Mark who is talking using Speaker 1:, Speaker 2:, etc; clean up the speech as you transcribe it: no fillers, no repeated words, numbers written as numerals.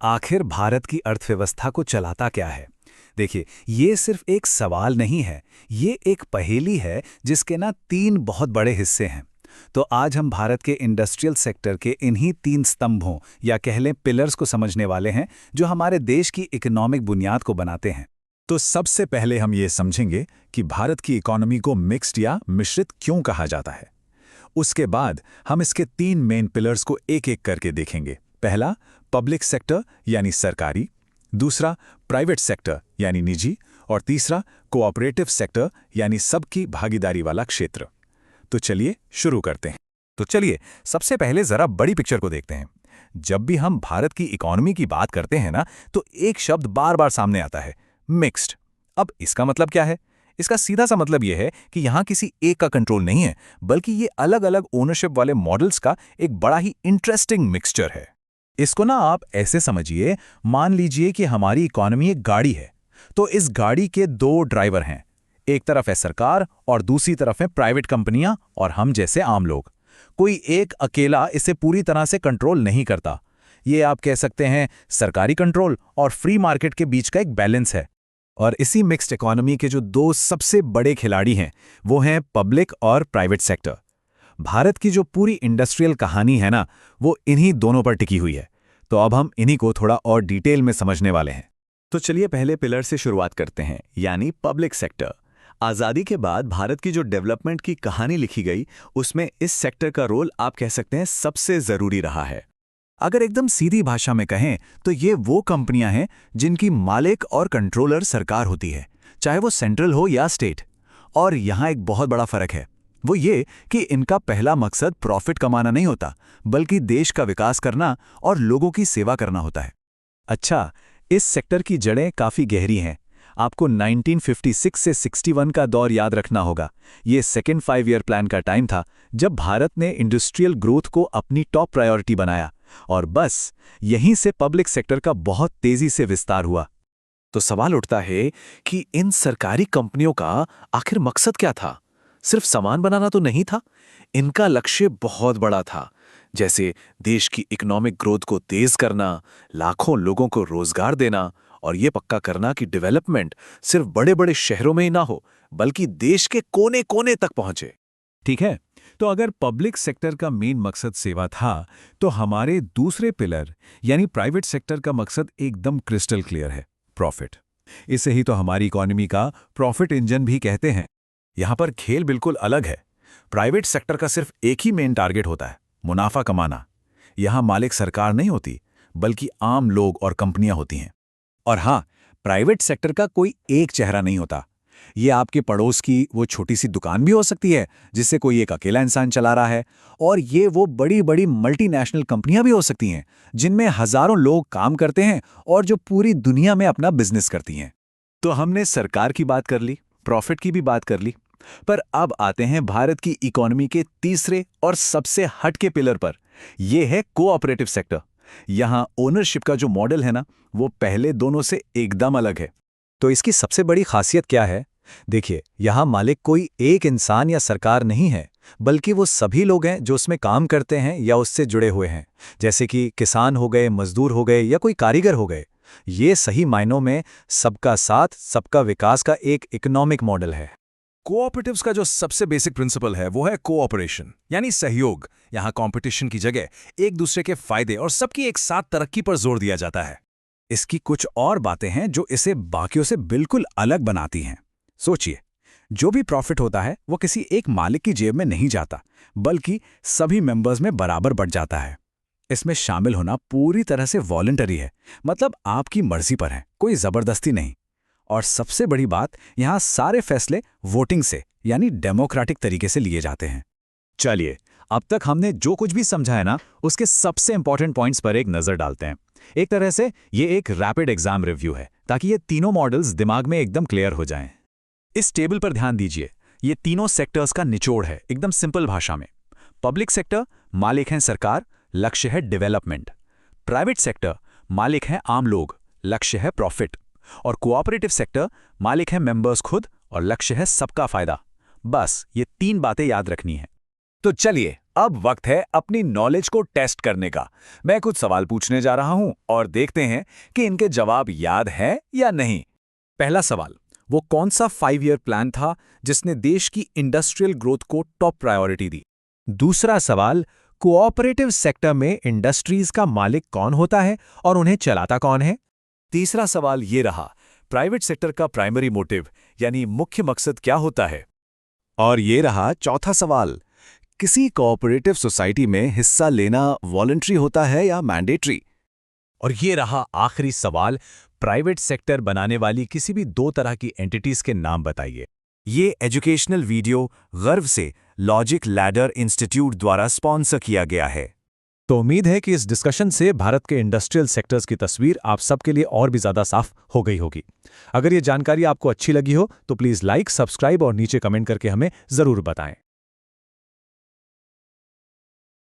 Speaker 1: आखिर भारत की अर्थव्यवस्था को चलाता क्या है? देखिए, ये सिर्फ एक सवाल नहीं है, ये एक पहेली है जिसके ना तीन बहुत बड़े हिस्से हैं। तो आज हम भारत के इंडस्ट्रियल सेक्टर के इन्हीं तीन स्तंभों या कह लें पिलर्स को समझने वाले हैं, जो हमारे देश की इकोनॉमिक बुनियाद को बनाते हैं।
Speaker 2: तो सबसे पहले हम ये समझेंगे कि भारत की इकोनॉमी को मिक्स्ड या मिश्रित क्यों कहा जाता है। उसके बाद हम इसके तीन मेन पिलर्स को एक एक करके देखेंगे। पहला, पब्लिक सेक्टर यानी सरकारी, दूसरा प्राइवेट सेक्टर यानी निजी, और तीसरा कोऑपरेटिव सेक्टर यानी सबकी भागीदारी वाला क्षेत्र। तो चलिए शुरू करते हैं।
Speaker 3: तो चलिए सबसे पहले जरा बड़ी पिक्चर को देखते हैं। जब भी हम भारत की इकोनॉमी की बात करते हैं ना, तो एक शब्द बार बार सामने आता है, मिक्स्ड। अब इसका मतलब क्या है? इसका सीधा सा मतलब यह है कि यहां किसी एक का कंट्रोल नहीं है, बल्कि ये अलग अलग ओनरशिप वाले मॉडल्स का एक बड़ा ही इंटरेस्टिंग मिक्सचर है। इसको ना आप ऐसे समझिए, मान लीजिए कि हमारी इकोनॉमी एक गाड़ी है, तो इस गाड़ी के दो ड्राइवर हैं। एक तरफ है सरकार और दूसरी तरफ है प्राइवेट कंपनियां और हम जैसे आम लोग। कोई एक अकेला इसे पूरी तरह से कंट्रोल नहीं करता। ये आप कह सकते हैं सरकारी कंट्रोल और फ्री मार्केट के बीच का एक बैलेंस है। और इसी मिक्स्ड इकोनॉमी के जो दो सबसे बड़े खिलाड़ी हैं, वो हैं पब्लिक और प्राइवेट सेक्टर। भारत की जो पूरी इंडस्ट्रियल कहानी है ना, वो इन्हीं दोनों पर टिकी हुई है। तो अब हम इन्हीं को थोड़ा और डिटेल में समझने वाले हैं।
Speaker 4: तो चलिए पहले पिलर से शुरुआत करते हैं, यानी पब्लिक सेक्टर। आज़ादी के बाद भारत की जो डेवलपमेंट की कहानी लिखी गई, उसमें इस सेक्टर का रोल आप कह सकते हैं सबसे ज़रूरी रहा है।
Speaker 3: अगर एकदम सीधी भाषा में कहें तो ये वो कंपनियां हैं जिनकी मालिक और कंट्रोलर सरकार होती है, चाहे वो सेंट्रल हो या स्टेट। और यहाँ एक बहुत बड़ा फर्क है, वो ये कि इनका पहला मकसद प्रॉफिट कमाना नहीं होता, बल्कि देश का विकास करना और लोगों की सेवा करना होता है। अच्छा, इस सेक्टर की जड़ें काफ़ी गहरी हैं। आपको 1956 से 61 का दौर याद रखना होगा। ये सेकेंड 5 ईयर प्लान का टाइम था, जब भारत ने इंडस्ट्रियल ग्रोथ को अपनी टॉप प्रायोरिटी बनाया, और बस यहीं से पब्लिक सेक्टर का बहुत तेजी से विस्तार हुआ।
Speaker 4: तो सवाल उठता है कि इन सरकारी कंपनियों का आखिर मकसद क्या था? सिर्फ सामान बनाना तो नहीं था, इनका लक्ष्य बहुत बड़ा था, जैसे देश की इकोनॉमिक ग्रोथ को तेज करना, लाखों लोगों को रोजगार देना, और ये पक्का करना कि डेवलपमेंट सिर्फ बड़े बड़े शहरों में ही ना हो, बल्कि देश के कोने कोने तक पहुंचे।
Speaker 3: ठीक है, तो अगर पब्लिक सेक्टर का मेन मकसद सेवा था, तो हमारे दूसरे पिलर यानी प्राइवेट सेक्टर का मकसद एकदम क्रिस्टल क्लियर है, प्रॉफिट। इसे ही तो हमारी इकोनॉमी का प्रॉफिट इंजन भी कहते हैं।
Speaker 4: यहां पर खेल बिल्कुल अलग है। प्राइवेट सेक्टर का सिर्फ एक ही मेन टारगेट होता है, मुनाफा कमाना। यहां मालिक सरकार नहीं होती, बल्कि आम लोग और कंपनियां होती हैं।
Speaker 3: और हाँ, प्राइवेट सेक्टर का कोई एक चेहरा नहीं होता। ये आपके पड़ोस की वो छोटी सी दुकान भी हो सकती है, जिससे कोई एक अकेला इंसान चला रहा है, और ये वो बड़ी बड़ी मल्टीनेशनल कंपनियां भी हो सकती हैं, जिनमें हजारों लोग काम करते हैं और जो पूरी दुनिया में अपना बिजनेस करती हैं।
Speaker 4: तो हमने सरकार की बात कर ली, प्रॉफिट की भी बात कर ली, पर अब आते हैं भारत की इकोनॉमी के तीसरे और सबसे हटके पिलर पर। यह है कोऑपरेटिव सेक्टर। यहां ओनरशिप का जो मॉडल है ना, वो पहले दोनों से एकदम अलग है।
Speaker 1: तो इसकी सबसे बड़ी खासियत क्या है? देखिए, यहाँ मालिक कोई एक इंसान या सरकार नहीं है, बल्कि वो सभी लोग हैं जो उसमें काम करते हैं या उससे जुड़े हुए हैं, जैसे कि किसान हो गए, मजदूर हो गए या कोई कारीगर हो गए। ये सही मायनों में सबका साथ, सबका विकास का एक इकोनॉमिक मॉडल है।
Speaker 3: कोऑपरेटिव्स का जो सबसे बेसिक प्रिंसिपल है, वो है कोऑपरेशन, यानी सहयोग। यहाँ कंपटीशन की जगह एक दूसरे के फायदे और सबकी एक साथ तरक्की पर जोर दिया जाता है। इसकी कुछ और बातें हैं जो इसे बाकियों से बिल्कुल अलग बनाती हैं। सोचिए, जो भी प्रॉफिट होता है वो किसी एक मालिक की जेब में नहीं जाता, बल्कि सभी मेंबर्स में बराबर बढ़ जाता है। इसमें शामिल होना पूरी तरह से वॉलंटरी है, मतलब आपकी मर्जी पर है, कोई जबरदस्ती नहीं। और सबसे बड़ी बात, यहाँ सारे फैसले वोटिंग से यानी डेमोक्रेटिक तरीके से लिए जाते हैं।
Speaker 2: चलिए, अब तक हमने जो कुछ भी समझा है ना, उसके सबसे इंपॉर्टेंट पॉइंट्स पर एक नजर डालते हैं। एक तरह से ये एक रैपिड एग्जाम रिव्यू है, ताकि ये तीनों मॉडल्स दिमाग में एकदम क्लियर हो जाएं। इस टेबल पर ध्यान दीजिए, ये तीनों सेक्टर्स का निचोड़ है, एकदम सिंपल भाषा में। पब्लिक सेक्टर, मालिक हैं सरकार, लक्ष्य है डेवलपमेंट। प्राइवेट सेक्टर, मालिक हैं आम लोग, लक्ष्य है प्रॉफिट। और कोऑपरेटिव सेक्टर, मालिक हैं मेंबर्स खुद और लक्ष्य है सबका फायदा। बस ये तीन बातें याद रखनी है।
Speaker 3: तो चलिए अब वक्त है अपनी नॉलेज को टेस्ट करने का। मैं कुछ सवाल पूछने जा रहा हूं और देखते हैं कि इनके जवाब याद हैं या नहीं।
Speaker 4: पहला सवाल, वो कौन सा 5 ईयर प्लान था जिसने देश की इंडस्ट्रियल ग्रोथ को टॉप प्रायोरिटी दी?
Speaker 5: दूसरा सवाल, कोऑपरेटिव सेक्टर में इंडस्ट्रीज का मालिक कौन होता है और उन्हें चलाता कौन है?
Speaker 3: तीसरा सवाल ये रहा, प्राइवेट सेक्टर का प्राइमरी मोटिव यानी मुख्य मकसद क्या होता है?
Speaker 1: और ये रहा चौथा सवाल, किसी कोऑपरेटिव सोसाइटी में हिस्सा लेना वॉलंटरी होता है या मैंडेटरी?
Speaker 2: और ये रहा आखिरी सवाल, प्राइवेट सेक्टर बनाने वाली किसी भी 2 तरह की एंटिटीज के नाम बताइए।
Speaker 1: ये एजुकेशनल वीडियो गर्व से लॉजिक लैडर इंस्टीट्यूट द्वारा स्पॉन्सर किया गया है।
Speaker 5: तो उम्मीद है कि इस डिस्कशन से भारत के इंडस्ट्रियल सेक्टर्स की तस्वीर आप सबके लिए और भी ज़्यादा साफ हो गई होगी। अगर ये जानकारी आपको अच्छी लगी हो तो प्लीज़ लाइक, सब्सक्राइब और नीचे कमेंट करके हमें ज़रूर बताएं।